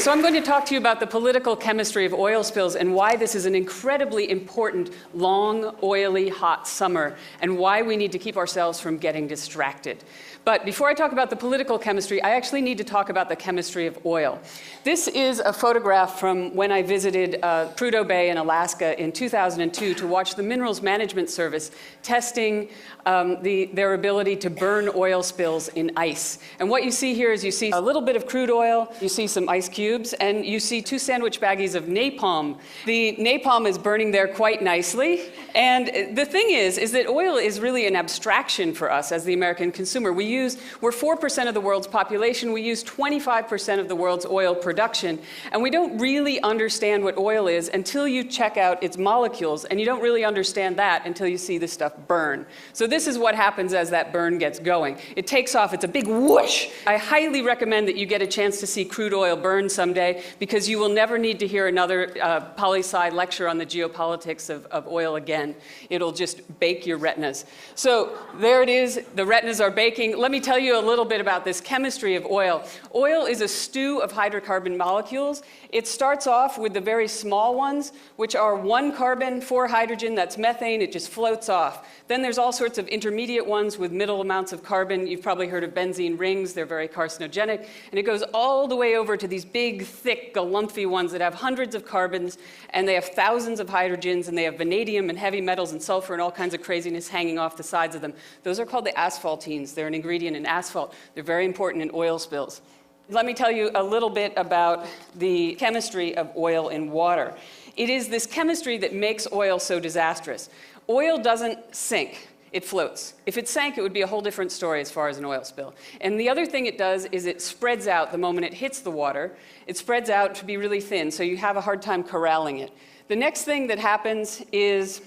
So I'm going to talk to you about the political chemistry of oil spills and why this is an incredibly important, long, oily, hot summer, and why we need to keep ourselves from getting distracted. But before I talk about the political chemistry, I actually need to talk about the chemistry of oil. This is a photograph from when I visited Prudhoe Bay in Alaska in 2002 to watch the Minerals Management Service testing their ability to burn oil spills in ice. And what you see here is you see a little bit of crude oil, you see some ice cubes, and you see 2 sandwich baggies of napalm. The napalm is burning there quite nicely. And the thing is that oil is really an abstraction for us as the American consumer. We're 4% of the world's population. We use 25% of the world's oil production. And we don't really understand what oil is until you check out its molecules. And you don't really understand that until you see this stuff burn. So this is what happens as that burn gets going. It takes off. It's a big whoosh. I highly recommend that you get a chance to see crude oil burn someday, because you will never need to hear another poli-sci lecture on the geopolitics of oil again. It'll just bake your retinas. So there it is. The retinas are baking. Let me tell you a little bit about this chemistry of oil. Oil is a stew of hydrocarbon molecules. It starts off with the very small ones, which are 1 carbon, 4 hydrogen. That's methane. It just floats off. Then there's all sorts of intermediate ones with middle amounts of carbon. You've probably heard of benzene rings. They're very carcinogenic. And it goes all the way over to these big, thick, galumphy ones that have hundreds of carbons, and they have thousands of hydrogens, and they have vanadium and heavy metals and sulfur and all kinds of craziness hanging off the sides of them. Those are called the asphaltenes. They're an ingredient in asphalt. They're very important in oil spills. Let me tell you a little bit about the chemistry of oil in water. It is this chemistry that makes oil so disastrous. Oil doesn't sink. It floats. If it sank, it would be a whole different story as far as an oil spill. And the other thing it does is it spreads out the moment it hits the water. It spreads out to be really thin, so you have a hard time corralling it. The next thing that happens is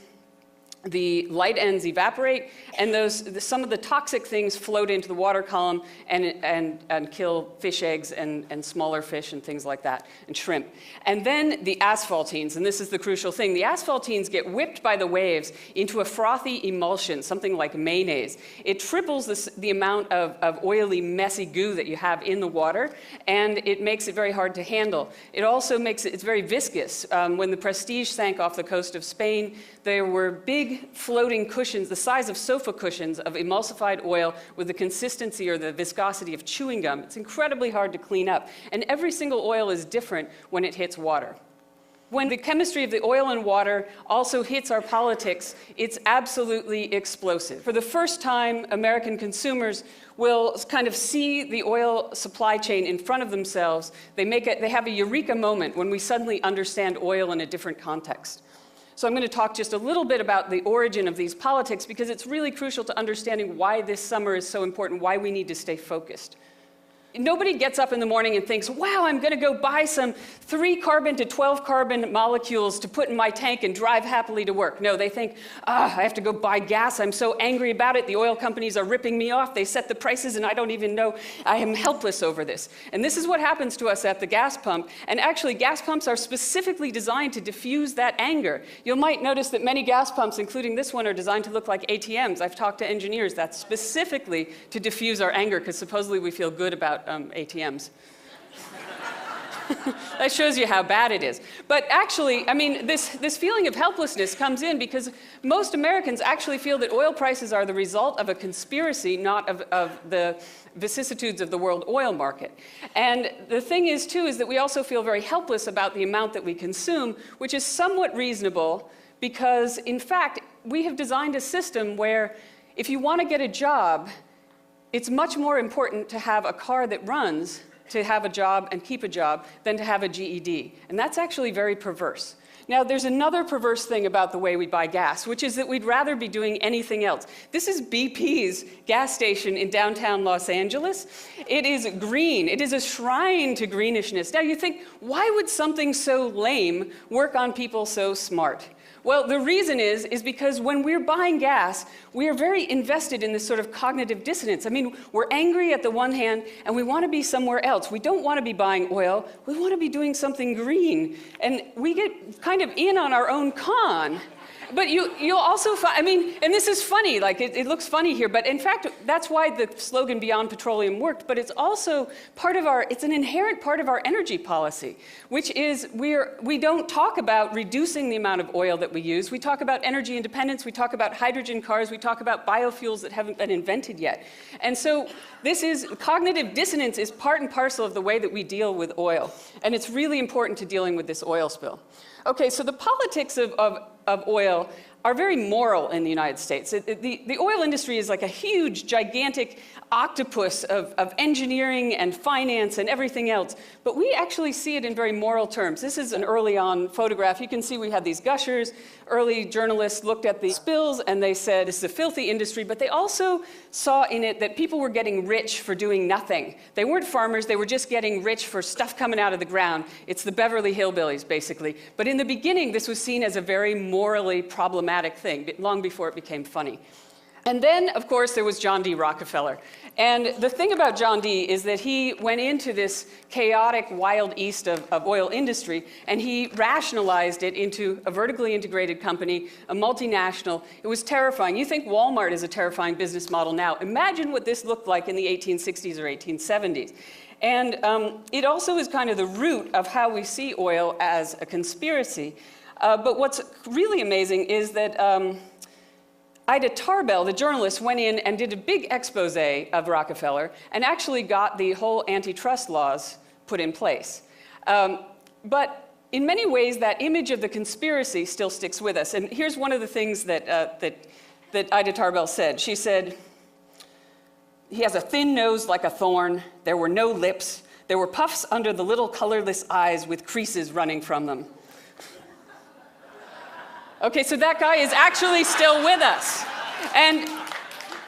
the light ends evaporate, and some of the toxic things float into the water column and kill fish eggs and smaller fish and things like that, and shrimp. And then the asphaltenes, and this is the crucial thing. The asphaltenes get whipped by the waves into a frothy emulsion, something like mayonnaise. It triples the amount of oily, messy goo that you have in the water, and it makes it very hard to handle. It also makes it's very viscous. When the Prestige sank off the coast of Spain, there were big floating cushions, the size of sofa cushions, of emulsified oil with the consistency or the viscosity of chewing gum. It's incredibly hard to clean up. And every single oil is different when it hits water. When the chemistry of the oil and water also hits our politics, it's absolutely explosive. For the first time, American consumers will kind of see the oil supply chain in front of themselves. They have a eureka moment when we suddenly understand oil in a different context. So I'm going to talk just a little bit about the origin of these politics, because it's really crucial to understanding why this summer is so important, why we need to stay focused. Nobody gets up in the morning and thinks, wow, I'm going to go buy some 3 carbon to 12 carbon molecules to put in my tank and drive happily to work. No, they think, I have to go buy gas. I'm so angry about it. The oil companies are ripping me off. They set the prices and I don't even know. I am helpless over this. And this is what happens to us at the gas pump. And actually, gas pumps are specifically designed to diffuse that anger. You might notice that many gas pumps, including this one, are designed to look like ATMs. I've talked to engineers. That's specifically to diffuse our anger, because supposedly we feel good about ATMs. That shows you how bad it is. But actually, I mean, this feeling of helplessness comes in because most Americans actually feel that oil prices are the result of a conspiracy, not of the vicissitudes of the world oil market. And the thing is, too, is that we also feel very helpless about the amount that we consume, which is somewhat reasonable because, in fact, we have designed a system where if you want to get a job, it's much more important to have a car that runs, to have a job and keep a job, than to have a GED. And that's actually very perverse. Now, there's another perverse thing about the way we buy gas, which is that we'd rather be doing anything else. This is BP's gas station in downtown Los Angeles. It is green. It is a shrine to greenishness. Now, you think, why would something so lame work on people so smart? Well, the reason is because when we're buying gas, we are very invested in this sort of cognitive dissonance. I mean, we're angry at the one hand, and we want to be somewhere else. We don't want to be buying oil. We want to be doing something green. And we get kind of in on our own con. But you'll also find, I mean, and this is funny, like it looks funny here, but in fact, that's why the slogan Beyond Petroleum worked, but it's also part of it's an inherent part of our energy policy, which is we don't talk about reducing the amount of oil that we use. We talk about energy independence, we talk about hydrogen cars, we talk about biofuels that haven't been invented yet. And so cognitive dissonance is part and parcel of the way that we deal with oil. And it's really important to dealing with this oil spill. Okay, so the politics of oil are very moral in the United States. The oil industry is like a huge, gigantic octopus of engineering and finance and everything else. But we actually see it in very moral terms. This is an early on photograph. You can see we had these gushers. Early journalists looked at the spills and they said, this is a filthy industry. But they also saw in it that people were getting rich for doing nothing. They weren't farmers. They were just getting rich for stuff coming out of the ground. It's the Beverly Hillbillies, basically. But in the beginning, this was seen as a very morally problematic thing, long before it became funny. And then, of course, there was John D. Rockefeller. And the thing about John D. is that he went into this chaotic wild east of oil industry, and he rationalized it into a vertically integrated company, a multinational. It was terrifying. You think Walmart is a terrifying business model now. Imagine what this looked like in the 1860s or 1870s. And it also is kind of the root of how we see oil as a conspiracy. But what's really amazing is that Ida Tarbell, the journalist, went in and did a big expose of Rockefeller and actually got the whole antitrust laws put in place. But in many ways, that image of the conspiracy still sticks with us. And here's one of the things that Ida Tarbell said. She said, he has a thin nose like a thorn. There were no lips. There were puffs under the little colorless eyes with creases running from them. Okay, so that guy is actually still with us. And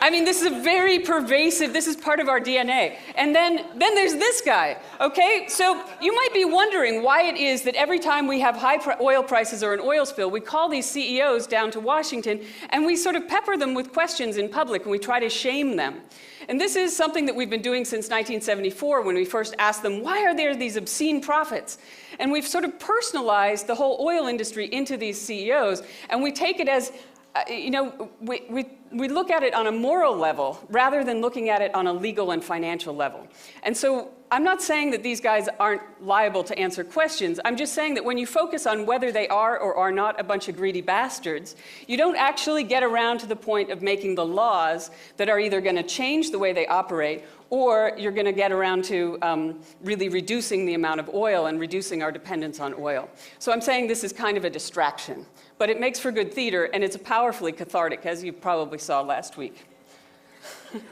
I mean, this is a very pervasive, this is part of our DNA. And then there's this guy, okay? So you might be wondering why it is that every time we have high oil prices or an oil spill, we call these CEOs down to Washington and we sort of pepper them with questions in public and we try to shame them. And this is something that we've been doing since 1974 when we first asked them, why are there these obscene profits? And we've sort of personalized the whole oil industry into these CEOs, and we take it as, you know, we look at it on a moral level rather than looking at it on a legal and financial level. And so I'm not saying that these guys aren't liable to answer questions. I'm just saying that when you focus on whether they are or are not a bunch of greedy bastards, you don't actually get around to the point of making the laws that are either going to change the way they operate or you're going to get around to really reducing the amount of oil and reducing our dependence on oil. So I'm saying this is kind of a distraction. But it makes for good theater, and it's powerfully cathartic, as you probably saw last week.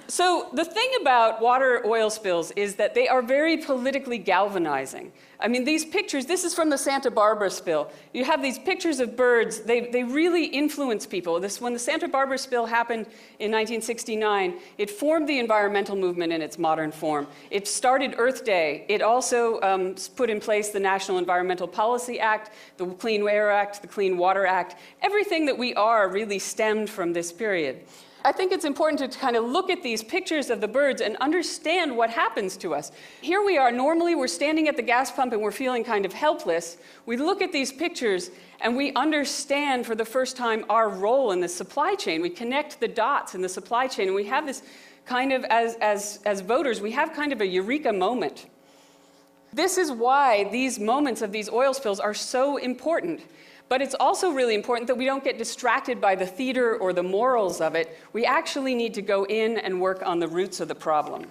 So the thing about water oil spills is that they are very politically galvanizing. I mean, these pictures, this is from the Santa Barbara spill. You have these pictures of birds. They really influence people. When the Santa Barbara spill happened in 1969, it formed the environmental movement in its modern form. It started Earth Day. It also put in place the National Environmental Policy Act, the Clean Air Act, the Clean Water Act. Everything that we are really stemmed from this period. I think it's important to kind of look at these pictures of the birds and understand what happens to us. Here we are, normally we're standing at the gas pump and we're feeling kind of helpless. We look at these pictures and we understand for the first time our role in the supply chain. We connect the dots in the supply chain, and we have this kind of, as voters, we have kind of a eureka moment. This is why these moments of these oil spills are so important. But it's also really important that we don't get distracted by the theater or the morals of it. We actually need to go in and work on the roots of the problem.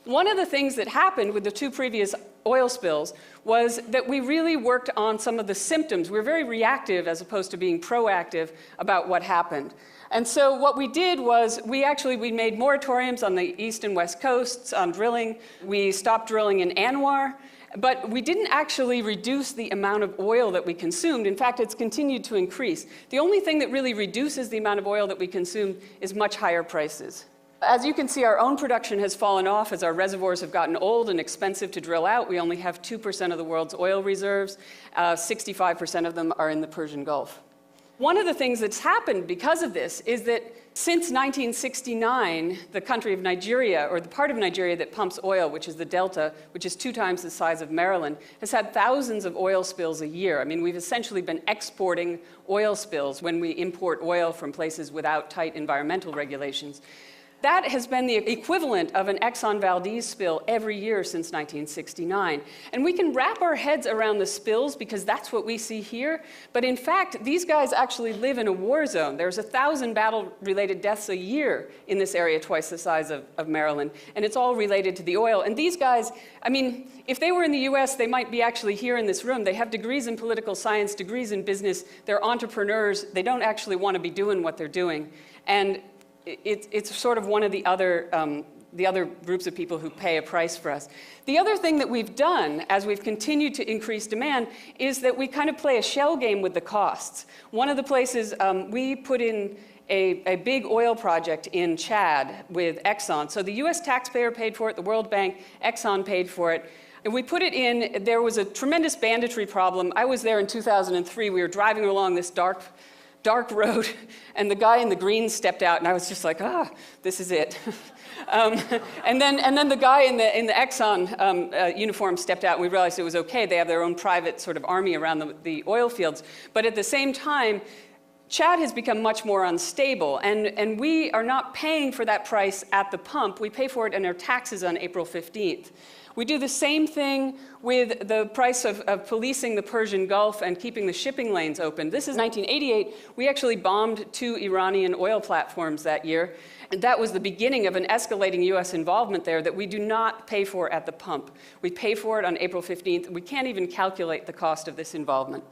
One of the things that happened with the two previous oil spills was that we really worked on some of the symptoms. We were very reactive as opposed to being proactive about what happened. And so what we did was we made moratoriums on the east and west coasts on drilling. We stopped drilling in Anwar. But we didn't actually reduce the amount of oil that we consumed. In fact, it's continued to increase. The only thing that really reduces the amount of oil that we consume is much higher prices. As you can see, our own production has fallen off as our reservoirs have gotten old and expensive to drill out. We only have 2% of the world's oil reserves. 65% of them are in the Persian Gulf. One of the things that's happened because of this is that since 1969, the country of Nigeria, or the part of Nigeria that pumps oil, which is the Delta, which is 2 times the size of Maryland, has had thousands of oil spills a year. I mean, we've essentially been exporting oil spills when we import oil from places without tight environmental regulations. That has been the equivalent of an Exxon Valdez spill every year since 1969. And we can wrap our heads around the spills because that's what we see here. But in fact, these guys actually live in a war zone. There's 1,000 battle-related deaths a year in this area, twice the size of Maryland. And it's all related to the oil. And these guys, I mean, if they were in the US, they might be actually here in this room. They have degrees in political science, degrees in business. They're entrepreneurs. They don't actually want to be doing what they're doing. And it's sort of one of the other groups of people who pay a price for us. The other thing that we've done as we've continued to increase demand is that we kind of play a shell game with the costs. One of the places we put in a big oil project in Chad with Exxon. So the US taxpayer paid for it, the World Bank, Exxon paid for it. And we put it in, there was a tremendous banditry problem. I was there in 2003. We were driving along this dark road, and the guy in the green stepped out, and I was just like, this is it. and then the guy in the Exxon uniform stepped out, and we realized it was okay. They have their own private sort of army around the oil fields. But at the same time, Chad has become much more unstable, and we are not paying for that price at the pump. We pay for it in our taxes on April 15th. We do the same thing with the price of policing the Persian Gulf and keeping the shipping lanes open. This is 1988. We actually bombed 2 Iranian oil platforms that year. And that was the beginning of an escalating US involvement there that we do not pay for at the pump. We pay for it on April 15th. We can't even calculate the cost of this involvement.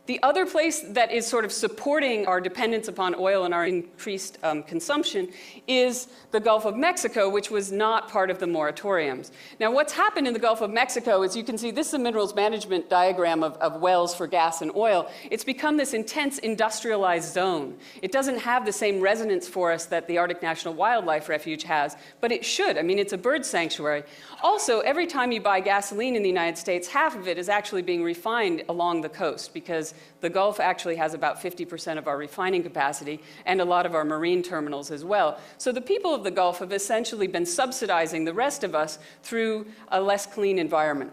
The other place that is sort of supporting our dependence upon oil and our increased consumption is the Gulf of Mexico, which was not part of the moratoriums. Now, what's happened in the Gulf of Mexico is you can see this is a minerals management diagram of wells for gas and oil. It's become this intense industrialized zone. It doesn't have the same resonance for us that the Arctic National Wildlife Refuge has, but it should. I mean, it's a bird sanctuary. Also, every time you buy gasoline in the United States, half of it is actually being refined along the coast because the Gulf actually has about 50% of our refining capacity and a lot of our marine terminals as well. So the people of the Gulf have essentially been subsidizing the rest of us through a less clean environment.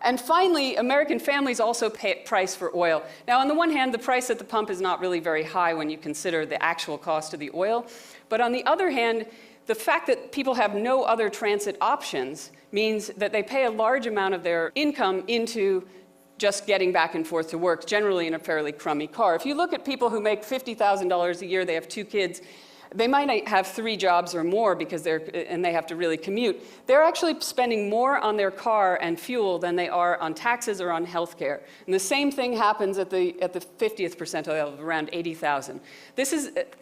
And finally, American families also pay a price for oil. Now, on the one hand, the price at the pump is not really very high when you consider the actual cost of the oil. But on the other hand, the fact that people have no other transit options means that they pay a large amount of their income into just getting back and forth to work, generally in a fairly crummy car. If you look at people who make $50,000 a year, they have 2 kids, they might have 3 jobs or more because they have to really commute. They're actually spending more on their car and fuel than they are on taxes or on health care. And the same thing happens at the 50th percentile of around 80,000.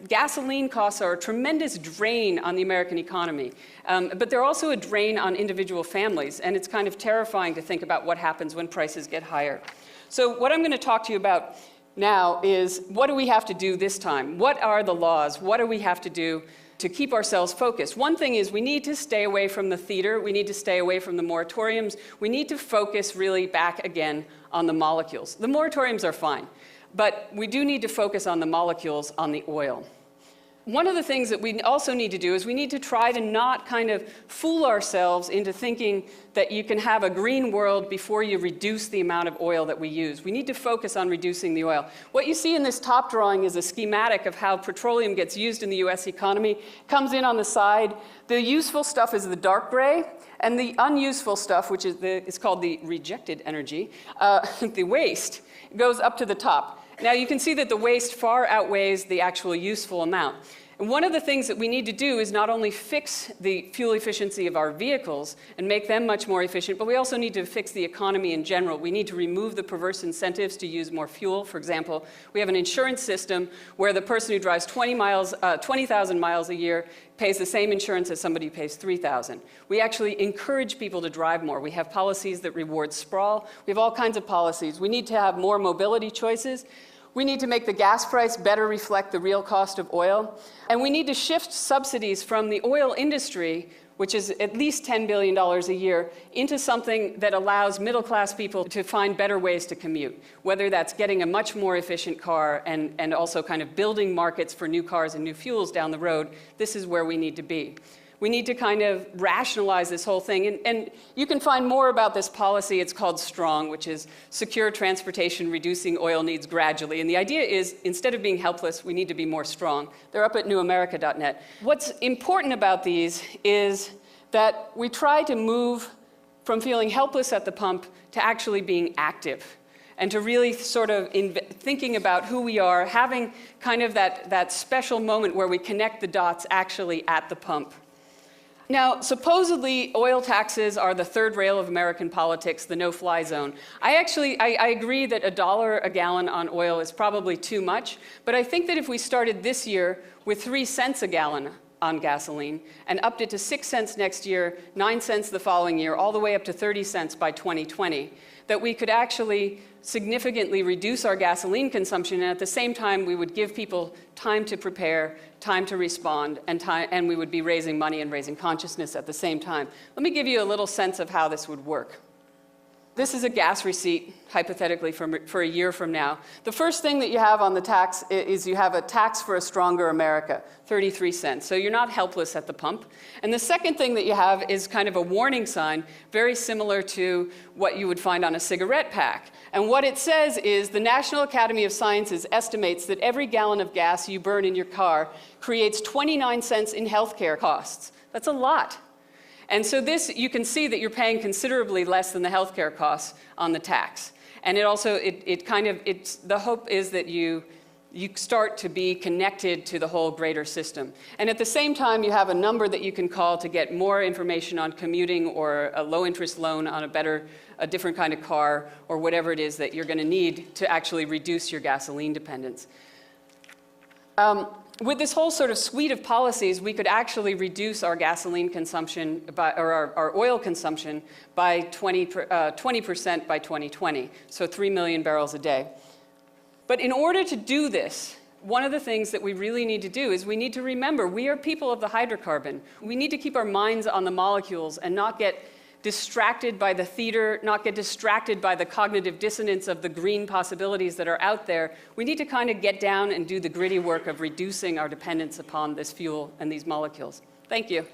Gasoline costs are a tremendous drain on the American economy, but they're also a drain on individual families, and it's kind of terrifying to think about what happens when prices get higher. So what I'm going to talk to you about now is, what do we have to do this time? What are the laws? What do we have to do to keep ourselves focused? One thing is we need to stay away from the theater. We need to stay away from the moratoriums. We need to focus really back again on the molecules. The moratoriums are fine, but we do need to focus on the molecules, on the oil. One of the things that we also need to do is we need to try to not kind of fool ourselves into thinking that you can have a green world before you reduce the amount of oil that we use. We need to focus on reducing the oil. What you see in this top drawing is a schematic of how petroleum gets used in the US economy. It comes in on the side. The useful stuff is the dark gray, and the unuseful stuff, which is called the rejected energy, the waste, goes up to the top. Now, you can see that the waste far outweighs the actual useful amount. And one of the things that we need to do is not only fix the fuel efficiency of our vehicles and make them much more efficient, but we also need to fix the economy in general. We need to remove the perverse incentives to use more fuel. For example, we have an insurance system where the person who drives 20,000 miles a year pays the same insurance as somebody who pays 3,000. We actually encourage people to drive more. We have policies that reward sprawl. We have all kinds of policies. We need to have more mobility choices. We need to make the gas price better reflect the real cost of oil. And we need to shift subsidies from the oil industry, which is at least $10 billion a year, into something that allows middle-class people to find better ways to commute, whether that's getting a much more efficient car and also kind of building markets for new cars and new fuels down the road. This is where we need to be. We need to kind of rationalize this whole thing. And you can find more about this policy. It's called STRONG, which is Secure Transportation Reducing Oil Needs Gradually. And the idea is, instead of being helpless, we need to be more strong. They're up at newamerica.net. What's important about these is that we try to move from feeling helpless at the pump to actually being active, and to really sort of thinking about who we are, having kind of that special moment where we connect the dots actually at the pump. Now, supposedly, oil taxes are the third rail of American politics, the no-fly zone. I agree that $1 a gallon on oil is probably too much, but I think that if we started this year with 3 cents a gallon on gasoline and upped it to 6 cents next year, 9 cents the following year, all the way up to 30 cents by 2020, that we could actually significantly reduce our gasoline consumption, and at the same time we would give people time to prepare, time to respond, and we would be raising money and raising consciousness at the same time. Let me give you a little sense of how this would work. This is a gas receipt, hypothetically, for a year from now. The first thing that you have on the tax is you have a tax for a stronger America, 33 cents. So you're not helpless at the pump. And the second thing that you have is kind of a warning sign, very similar to what you would find on a cigarette pack. And what it says is the National Academy of Sciences estimates that every gallon of gas you burn in your car creates 29 cents in healthcare costs. That's a lot. And so this, you can see that you're paying considerably less than the healthcare costs on the tax. And it also, the hope is that you start to be connected to the whole greater system. And at the same time, you have a number that you can call to get more information on commuting or a low-interest loan on a different kind of car or whatever it is that you're going to need to actually reduce your gasoline dependence. With this whole sort of suite of policies, we could actually reduce our gasoline consumption or our oil consumption by 20% by 2020, so 3 million barrels a day. But in order to do this, one of the things that we really need to do is we need to remember we are people of the hydrocarbon. We need to keep our minds on the molecules and not get distracted by the theater, not get distracted by the cognitive dissonance of the green possibilities that are out there. We need to kind of get down and do the gritty work of reducing our dependence upon this fuel and these molecules. Thank you.